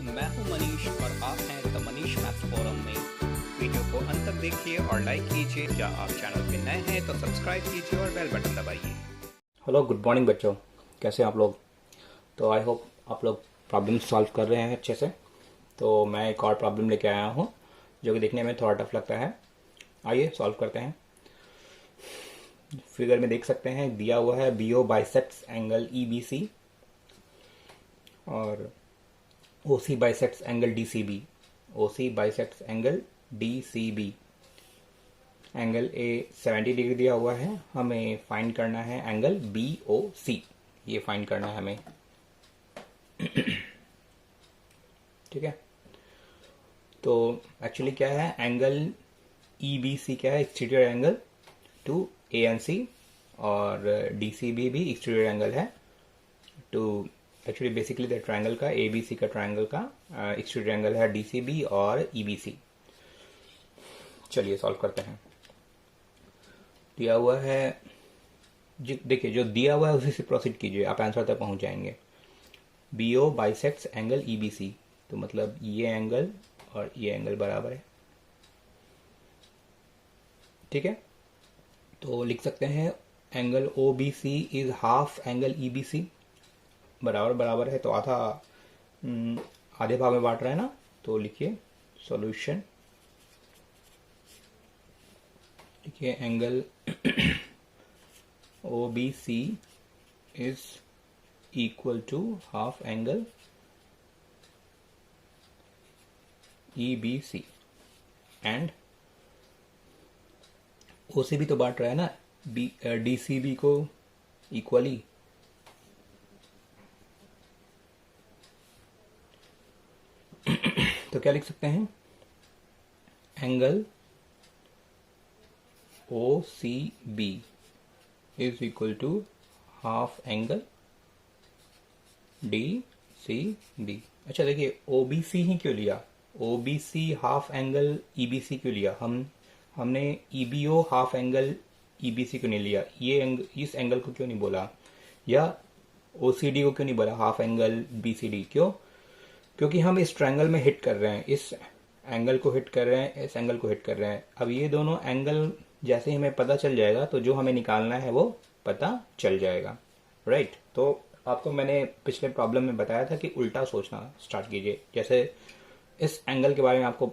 मैं हूं मनीष और आप हैं द मनीष मैथ्स फोरम में। वीडियो को अंत तक देखिए और लाइक कीजिए। क्या आप चैनल पे नए हैं तो सब्सक्राइब कीजिए और बेल बटन दबाइए। हेलो, गुड मॉर्निंग बच्चों। कैसे हैं आप लोग? तो आई होप आप लोग प्रॉब्लम सॉल्व कर रहे हैं अच्छे से। तो मैं एक और प्रॉब्लम लेके आया हूँ जो कि देखने में थोड़ा टफ लगता है। आइए सॉल्व करते हैं। फिगर में देख सकते हैं दिया हुआ है BO बाइसेक्ट्स एंगल EBC और OC bisects angle DCB। OC bisects angle DCB। Angle A 70 degree दिया हुआ है। हमें फाइंड करना है एंगल BOC। ये फाइंड करना है हमें। ठीक है। तो एक्चुअली क्या है, एंगल EBC क्या है, एक्सटीरियर एंगल टू ANC और DCB भी एक्सटीरियर एंगल है too, actually basically the triangle का ABC का ट्रायंगल का एक्सटीरियर एंगल है DCB और EBC। चलिए सॉल्व करते हैं। दिया हुआ है, देखिए जो दिया हुआ है उसी से प्रोसीड कीजिए, आप आंसर तक पहुंच जाएंगे। BO बाइसेक्ट्स एंगल EBC, तो मतलब ये एंगल और ये एंगल बराबर है। ठीक है, तो लिख सकते हैं angle OBC is half angle EBC। बराबर बराबर है तो आधा आधे भाग में बांट रहा है ना। तो लिखिए सॉल्यूशन, लिखिए angle OBC is equal to half angle EBC and OC भी तो बांट रहा है ना DCB को इक्वली। तो क्या लिख सकते हैं, angle OCB is equal to half angle DCB। अच्छा देखिए, OBC ही क्यों लिया, OBC हाफ एंगल EBC क्यों लिया, हमने EBO हाफ एंगल EBC क्यों नहीं लिया, इस एंगल को क्यों नहीं बोला, या OCD को क्यों नहीं बोला हाफ एंगल BCD? क्यों? क्योंकि हम इस ट्रायंगल में हिट कर रहे हैं, इस एंगल को हिट कर रहे हैं, इस एंगल को हिट कर रहे हैं। अब ये दोनों एंगल जैसे ही हमें पता चल जाएगा तो जो हमें निकालना है वो पता चल जाएगा, राइट? तो आपको मैंने पिछले प्रॉब्लम में बताया था कि उल्टा सोचना स्टार्ट कीजिए। जैसे इस एंगल के बारे में आपको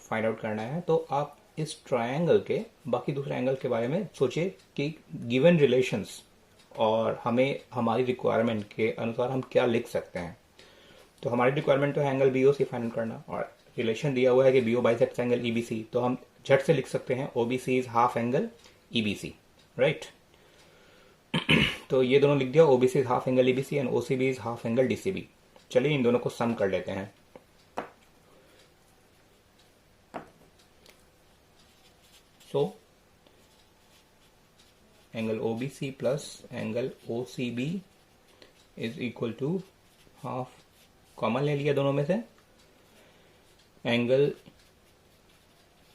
फाइंड आउट करना है तो आप इस ट्रायंगल के बाकी दूसरे एंगल के बारे में सोचिए कि गिवन रिलेशंस और हमें हमारी रिक्वायरमेंट के अनुसार हम क्या लिख सकते हैं। तो हमारी रिक्वायरमेंट तो है एंगल BOC फाइंड करना, और रिलेशन दिया हुआ है कि BO बाइसेक्ट्स एंगल EBC, तो हम झट से लिख सकते हैं OBC is half angle EBC, right? तो ये दोनों लिख दिया, OBC is half angle EBC and OCB is half angle DCB। चलिए इन दोनों को सम कर लेते हैं। So angle OBC plus angle OCB is equal to half, common ले लिया दोनों में से, angle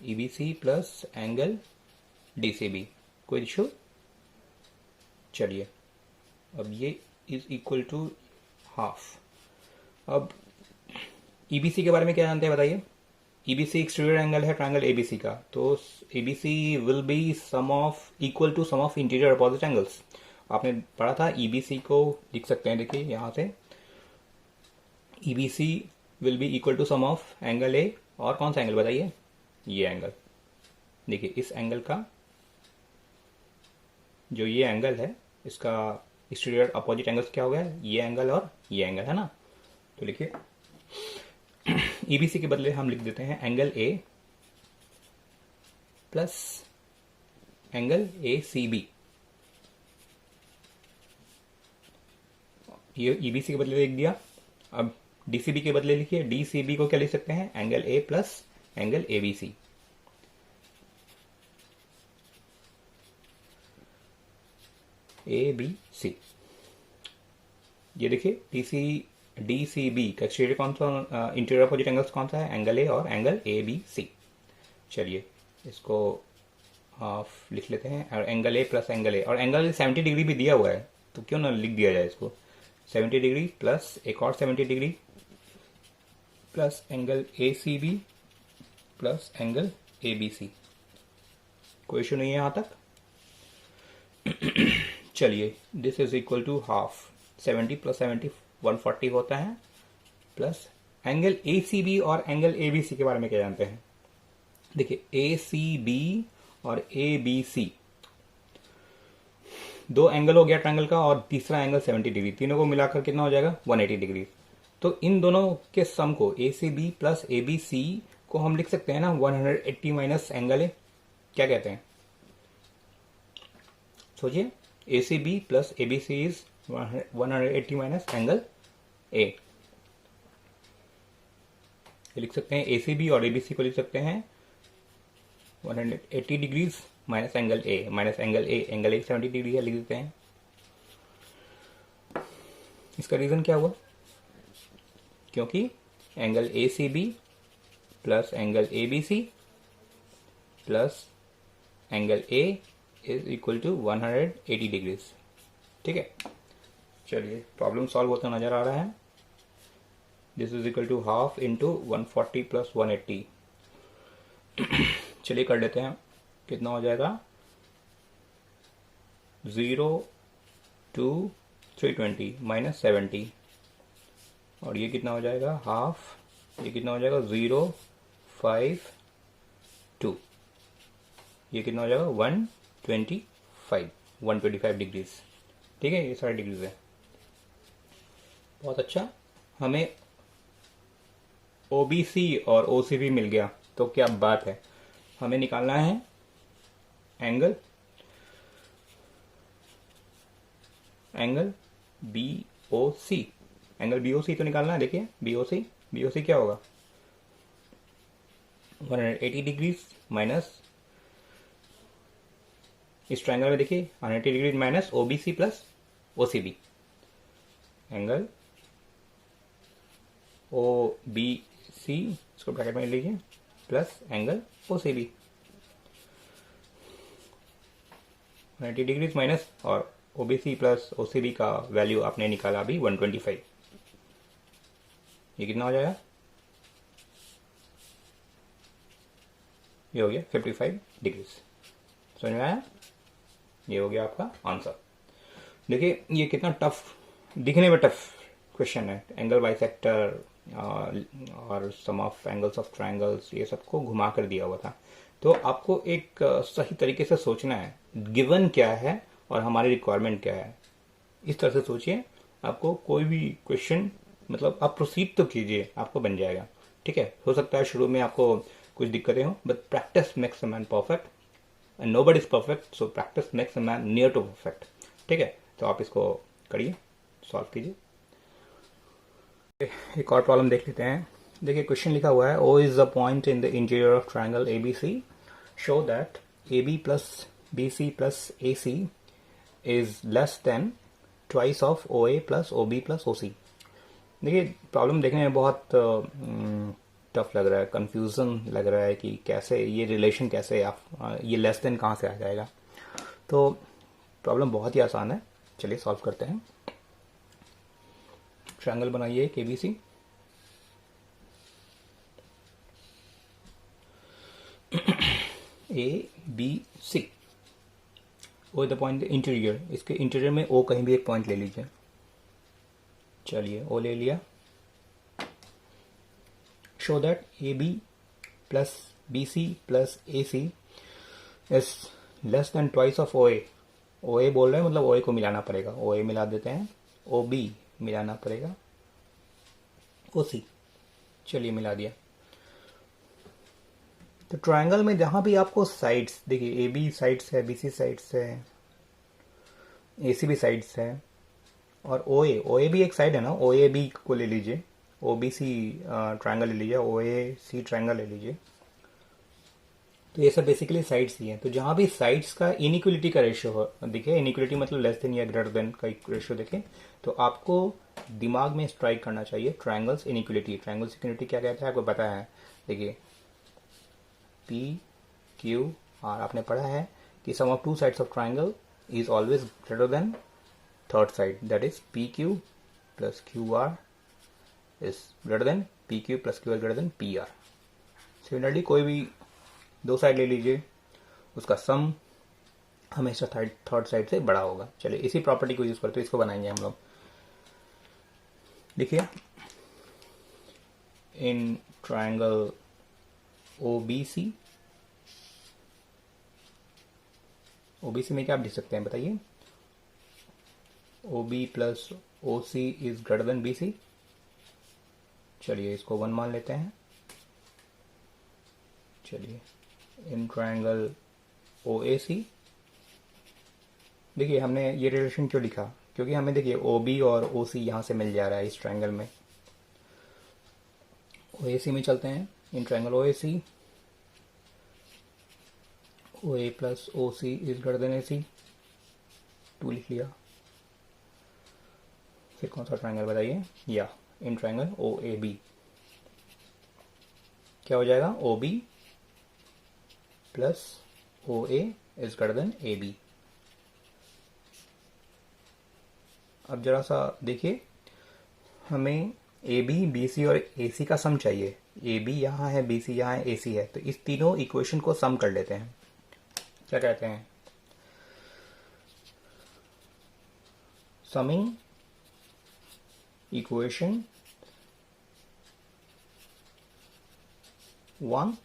EBC plus angle DCB। कोई इशू? चलिए अब ये इज इक्वल टू हाफ। अब EBC के बारे में क्या जानते हैं बताइए? EBC एक्सटीरियर एंगल है ट्रायंगल ABC का, तो ABC will be sum of equal to sum of interior opposite angles. आपने पढ़ा था EBC को लिख सकते हैं, देखिए यहां से EBC will be equal to sum of angle A, और कौन सा एंगल बताइए? ये एंगल। देखिए इस एंगल का जो ये एंगल है इसका एक्सटीरियर अपोजिट एंगल्स क्या हो गया, ये एंगल और ये एंगल, है ना? तो लिखिए EBC के बदले हम लिख देते हैं angle A plus angle ACB। ये EBC के बदले लिख दिया। अब DCB के बदले लिखिए, DCB को क्या लिख सकते हैं, angle A plus angle ABC। ABC, ये देखिए DCB का एक्सटीरियर कौन सा, इंटीरियर अपोजिट एंगल्स कौन सा है, एंगल A और एंगल ABC। चलिए इसको हाफ लिख लेते हैं, और angle A plus angle A, और एंगल 70 डिग्री भी दिया हुआ है तो क्यों ना लिख दिया जाए इसको, 70 डिग्री प्लस एक और 70 degree, plus angle A C B plus angle A B C. कोई इशू नहीं है यहाँ तक। चलिए, this is equal to half 70 plus 70 140 होता है, plus angle A C B और एंगल ए बी सी के बारे में क्या जानते हैं। देखिए, ए सी बी और ए बी सी दो एंगल हो गया ट्रायंगल का, और तीसरा एंगल 70 डिग्री, तीनों को मिलाकर कितना हो जाएगा 180 डिग्री। तो इन दोनों के सम को A C B plus A B C को हम लिख सकते हैं ना 180 माइनस एंगल ए। क्या कहते हैं, सोचिए, A C B plus A B C is 180 minus angle A. लिख सकते हैं ए सी बी और ए बी सी को लिख सकते हैं 180 degrees minus angle A, minus angle A, angle A 70 degree है, लिख देते हैं। इसका रीजन क्या हुआ, क्योंकि angle A C B plus angle A B C plus angle A is equal to 180 degrees. ठीक है, चलिए प्रॉब्लम सॉल्व होता नजर आ रहा है। This is equal to half into 140 plus 180। चलिए कर लेते हैं, कितना हो जाएगा 0 2 320 माइनस 70, और ये कितना हो जाएगा हाफ, ये कितना हो जाएगा 0 5 2, ये कितना हो जाएगा 125 डिग्रीज। ठीक है, ये सारे डिग्रीज है। बहुत अच्छा, हमें ओबीसी और ओसीबी मिल गया, तो क्या बात है। हमें निकालना है एंगल बी ओ सी। एंगल बी ओ सी तो निकालना है। देखिए, बी ओ सी क्या होगा 180 डिग्रीज माइनस, इस ट्रायंगल में देखिए 180 degrees minus OBC plus OCB, angle O B C, इसको ब्रैकेट में लीजिए, plus angle O C B 90 degrees minus, और ओबीसी प्लस ओसीबी का वैल्यू आपने निकाला अभी 125। ये कितना हो जाएगा, ये हो गया 55 डिग्रीज। समझ में आया, ये हो गया आपका आंसर। देखिए ये कितना टफ, दिखने में टफ क्वेश्चन है। एंगल बाइसेक्टर और सम ऑफ एंगल्स ऑफ ट्रायंगल्स, ये सबको घुमा कर दिया हुआ था। तो आपको एक सही तरीके से सोचना है, गिवन क्या है और हमारी रिक्वायरमेंट क्या है, इस तरह से सोचिए। आपको कोई भी क्वेश्चन, मतलब आप प्रोसीड तो कीजिए, आपको बन जाएगा। ठीक है, हो सकता है शुरू में आपको कुछ दिक्कतें हो, but practice makes a man perfect and nobody is perfect, so practice makes a man near to perfect. ठीक है, तो आप इसको करिए, सॉल्व कीजिए। एक और प्रॉब्लम देख लेते हैं। देखिए क्वेश्चन लिखा हुआ है, O is the point in the interior of triangle ABC, show that AB plus BC plus AC is less than twice of OA plus OB plus OC। देखिए प्रॉब्लम देखने में बहुत टफ लग रहा है, कंफ्यूजन लग रहा है कि कैसे ये रिलेशन, कैसे आप ये लेस देन कहाँ से आ जाएगा। तो प्रॉब्लम बहुत ही आसान है, चलिए सॉल्व करते हैं। ट्रायंगल बनाइए KBC, ABC, O the point interior, इसके इंटीरियर में O कहीं भी एक पॉइंट ले लीजिए। चलिए O ले लिया। Show that AB plus BC plus AC is less than twice of OA। OA बोल रहे हैं, मतलब OA को मिलाना पड़ेगा, OA मिला देते हैं, OB मिलाना पड़ेगा OC। चलिए मिला दिया। तो ट्रायंगल में जहां भी आपको साइड्स, देखिए AB साइड्स है, BC साइड्स है, AC भी साइड्स है, और OA भी एक साइड है ना, OAB को ले लीजिए, OBC ट्रायंगल ले लीजिए, OAC ट्रायंगल ले लीजिए। तो ये सब बेसिकली साइड्स ही हैं। तो जहां भी साइड्स का इनइक्वलिटी का रेशियो हो, देखिए इनइक्वलिटी मतलब लेस देन या ग्रेटर देन का रेशियो देखें, तो आपको दिमाग में स्ट्राइक करना चाहिए ट्रायंगल्स इनइक्वलिटी। ट्रायंगल्स इनइक्वलिटी क्या कहता है आपको पता है, देखिए PQR आपने पढ़ा है कि sum of two sides of triangle is always greater than third side, that is PQ plus QR is greater than P Q plus Q R greater than P R. Similarly कोई भी दो side ले लीजिए, उसका सम हमेशा third side से बड़ा होगा। चलिए इसी प्रॉपर्टी को यूज करते हुए इसको बनाएंगे हम लोग। देखिए इन ट्रायंगल ओबीसी, ओबीसी में क्या आप लिख सकते हैं बताइए? OB plus OC is greater than BC. चलिए इसको 1 मान लेते हैं। चलिए इन ट्रायंगल ओएसी, देखिए हमने ये रिलेशन क्यों लिखा, क्योंकि हमें देखिए ओबी और ओसी यहां से मिल जा रहा है इस ट्रायंगल में। ओएसी में चलते हैं। इन ट्रायंगल ओएसी, ओए plus OC is greater then AC, 2 लिख लिया। फिर कौन सा ट्रायंगल बताइए? या in triangle O A B, क्या हो जाएगा? O B plus O A is greater than A B. अब जरा सा देखिए, हमें ए बी, बी सी और ए सी का सम चाहिए। ए बी यहाँ है, बी सी यहाँ है, ए सी है, तो इस तीनों इक्वेशन को सम कर लेते हैं। क्या कहते हैं? Summing equation 1,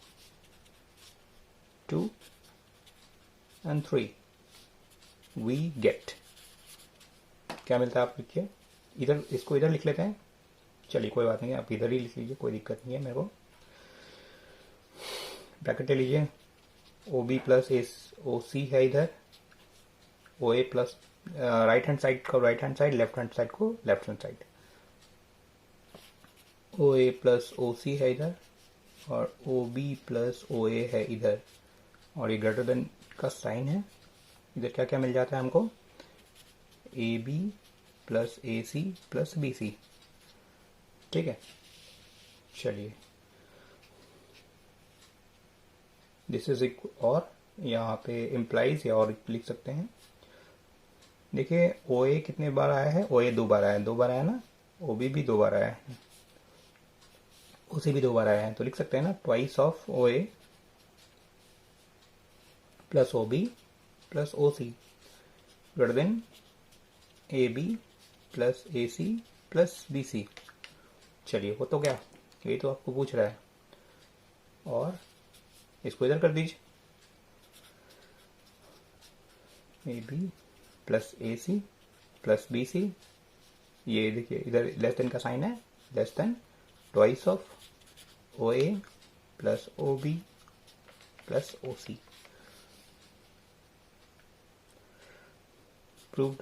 2 and 3 we get, क्या मिलता है? आप लिखिए इधर, इसको इधर लिख लेते हैं। चलिए कोई बात नहीं, आप इधर ही लिख लीजिए, कोई दिक्कत नहीं है मेरे को। ब्रैकेट ले लीजिए। ओ बी प्लस ओ सी है इधर, ओ A plus right hand side को right hand side, left hand side को left hand side. O A plus O सी है इधर, और ओ बी प्लस ओ ए है इधर, और ये ग्रेटर देन का साइन है। इधर क्या क्या मिल जाता है हमको? A B plus A C plus B C. ठीक है, चलिए दिस इज और यहाँ पे इम्प्लाइज या और लिख सकते हैं। देखिए ओ ए कितने बार आया है? ओ ए 2 बार आया है, 2 बार आया ना। ओ बी भी 2 बार आया है, ओ सी भी 2 बार आया है, तो लिख सकते हैं ना twice of O A plus O B plus O C greater than A B plus A C plus B C. चलिए वो तो क्या, यही तो आपको पूछ रहा है। और इसको इधर कर दीजिए, A B plus A C plus B C. ये देखिए इधर लेस देन का साइन है, less than twice of O A plus O B plus O C. Proved.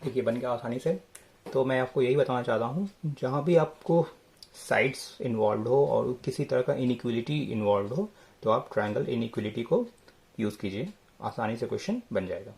देखिए बन गया आसानी से। तो मैं आपको यही बताना चाहता हूँ, जहाँ भी आपको साइड्स इन्वॉल्व हो और किसी तरह का इनइक्वलिटी इन्वॉल्व हो, तो आप ट्रायंगल इनइक्वलिटी को यूज़ कीजिए, आसानी से क्वेश्चन बन जाएगा।